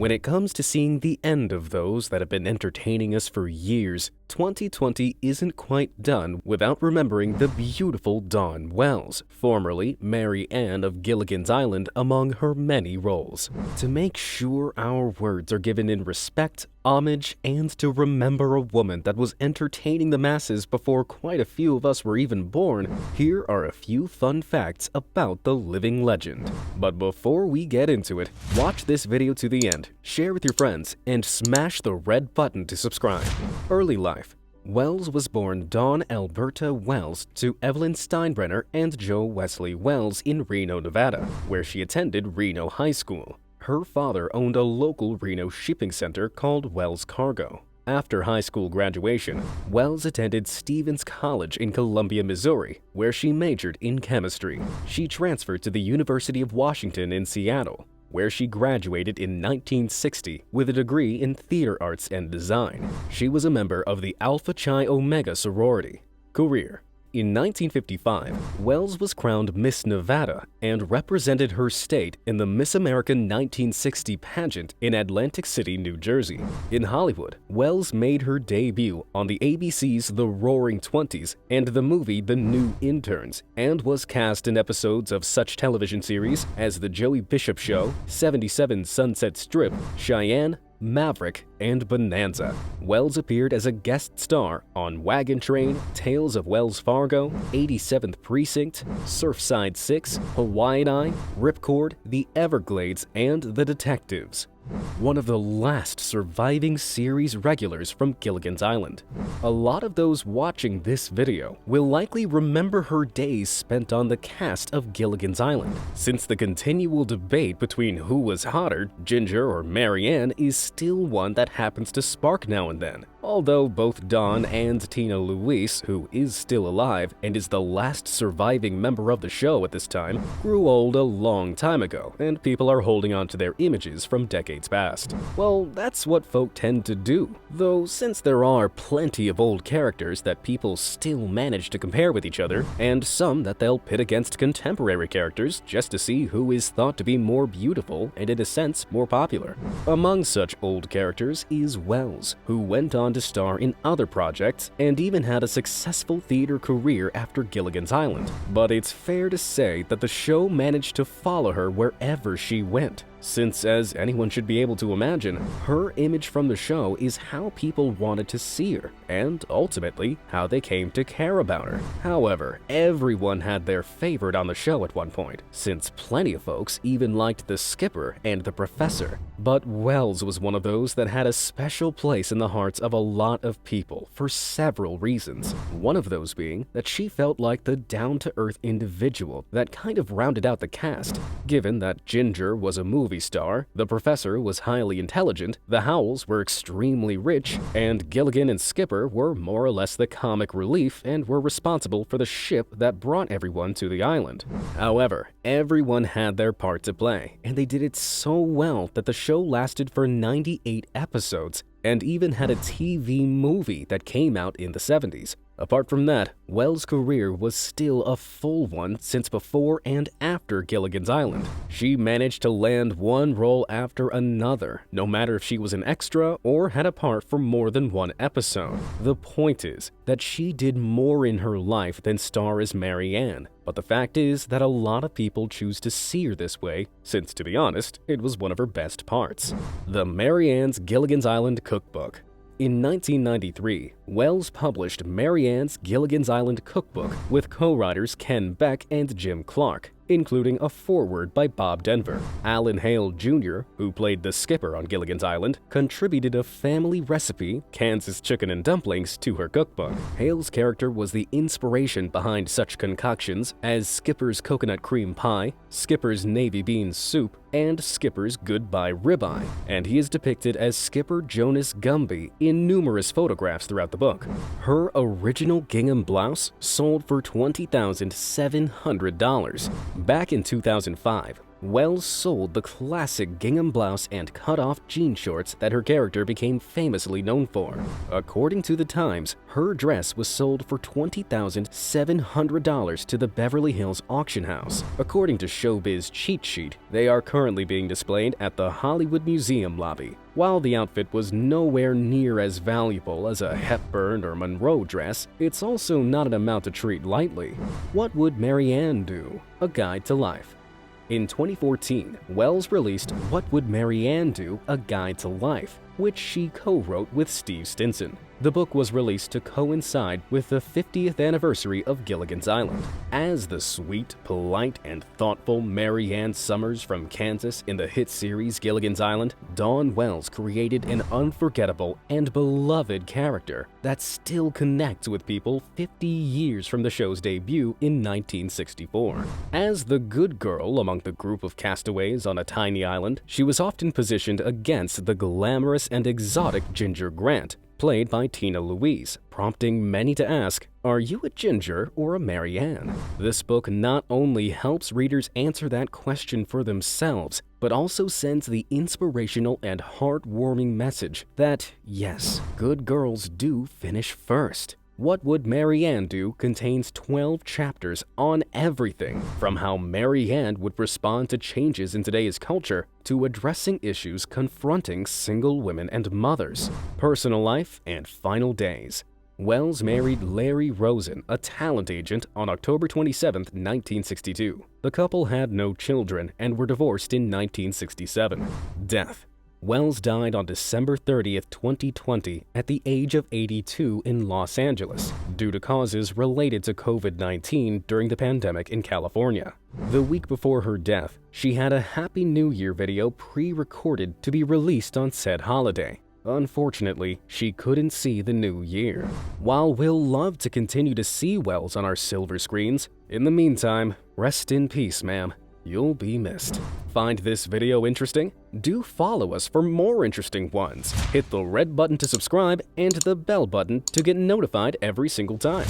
When it comes to seeing the end of those that have been entertaining us for years, 2020 isn't quite done without remembering the beautiful Dawn Well̲, formerly Maru Annof Gilligans Iżlаnd, among her many roles. To make sure our words are given in respect, homage, and to remember a woman that was entertaining the masses before quite a few of us were even born, here are a few fun facts about the living legend. But before we get into it, watch this video to the end, share with your friends, and smash the red button to subscribe. Early life. Well̲ was born Dawn Alberta Well̲ to Evelyn Steinbrenner and Joe Wesley Well̲ in Reno, Nevada, where she attended Reno High School. Her father owned a local Reno shipping center called Well̲ Cargo. After high school graduation, Well̲ attended Stevens College in Columbia, Missouri, where she majored in chemistry. She transferred to the University of Washington in Seattle, where she graduated in 1960 with a degree in theater arts and design. She was a member of the Alpha Chi Omega sorority. Career. In 1955, Well̲ was crowned Miss Nevada and represented her state in the Miss America 1960 pageant in Atlantic City, New Jersey. In Hollywood, Well̲ made her debut on the ABC's The Roaring Twenties and the movie The New Interns, and was cast in episodes of such television series as The Joey Bishop Show, 77 Sunset Strip, Cheyenne, Maverick, and Bonanza. Well̲ appeared as a guest star on Wagon Train, Tales of Wells Fargo, 87th Precinct, Surfside 6, Hawaiian Eye, Ripcord, The Everglades, and The Detectives. One of the last surviving series regulars from Gilligan's Island. A lot of those watching this video will likely remember her days spent on the cast of Gilligan's Island, since the continual debate between who was hotter, Ginger or Mary Ann, is still one that happens to spark now and then. Although both Dawn and Tina Louise, who is still alive and is the last surviving member of the show at this time, grew old a long time ago, and people are holding on to their images from decades past. Well, that's what folk tend to do, though since there are plenty of old characters that people still manage to compare with each other, and some that they'll pit against contemporary characters just to see who is thought to be more beautiful and in a sense more popular. Among such old characters is Well̲, who went on to star in other projects and even had a successful theater career after Gilligan's Island. But it's fair to say that the show managed to follow her wherever she went, since, as anyone should be able to imagine, her image from the show is how people wanted to see her, and ultimately how they came to care about her. However, everyone had their favorite on the show at one point, since plenty of folks even liked the skipper and the professor. But Well̲ was one of those that had a special place in the hearts of a lot of people for several reasons. One of those being that she felt like the down-to-earth individual that kind of rounded out the cast, given that Ginger was a movie star, the professor was highly intelligent, the Howells were extremely rich, and Gilligan and Skipper were more or less the comic relief and were responsible for the ship that brought everyone to the island. However, everyone had their part to play, and they did it so well that the show lasted for 98 episodes and even had a TV movie that came out in the 70s. Apart from that, Well's career was still a full one since before and after Gilligan's Island. She managed to land one role after another, no matter if she was an extra or had a part for more than one episode. The point is that she did more in her life than star as Mary Ann, but the fact is that a lot of people choose to see her this way, since to be honest, it was one of her best parts. The Mary Ann's Gilligan's Island Cookbook. In 1993, Well's published Mary Ann's Gilligan's Island Cookbook with co-writers Ken Beck and Jim Clark, including a foreword by Bob Denver. Alan Hale Jr., who played the skipper on Gilligan's Island, contributed a family recipe, Kansas chicken and dumplings, to her cookbook. Hale's character was the inspiration behind such concoctions as Skipper's coconut cream pie, Skipper's navy bean soup, and Skipper's goodbye ribeye, and he is depicted as Skipper Jonas Gumby in numerous photographs throughout the book. Her original gingham blouse sold for $20,700. Back in 2005, Welles sold the classic gingham blouse and cut-off jean shorts that her character became famously known for. According to the Times, her dress was sold for $20,700 to the Beverly Hills auction house. According to Showbiz Cheat Sheet, they are currently being displayed at the Hollywood Museum lobby. While the outfit was nowhere near as valuable as a Hepburn or Monroe dress, it's also not an amount to treat lightly. What would Mary Ann do? A Guide to Life. In 2014, Welles released What Would Mary Ann Do? A Guide to Life, which she co-wrote with Steve Stinson. The book was released to coincide with the 50th anniversary of Gilligan's Island. As the sweet, polite, and thoughtful Mary Ann Summers from Kansas in the hit series Gilligan's Island, Dawn Wellz created an unforgettable and beloved character that still connects with people 50 years from the show's debut in 1964. As the good girl among the group of castaways on a tiny island, she was often positioned against the glamorous and exotic Ginger Grant, played by Tina Louise, prompting many to ask, are you a Ginger or a Mary Ann? This book not only helps readers answer that question for themselves, but also sends the inspirational and heartwarming message that, yes, good girls do finish first. What Would Mary Ann Do? Contains 12 chapters on everything from how Mary Ann would respond to changes in today's culture to addressing issues confronting single women and mothers, personal life, and final days. Welles married Larry Rosen, a talent agent, on October 27, 1962. The couple had no children and were divorced in 1967. Death. Welles died on December 30, 2020, at the age of 82 in Los Angeles, due to causes related to COVID-19 during the pandemic in California. The week before her death, she had a Happy New Year video pre-recorded to be released on said holiday. Unfortunately, she couldn't see the new year. While we'll love to continue to see Welles on our silver screens, in the meantime, rest in peace, ma'am. You'll be missed. Find this video interesting? Do follow us for more interesting ones. Hit the red button to subscribe and the bell button to get notified every single time.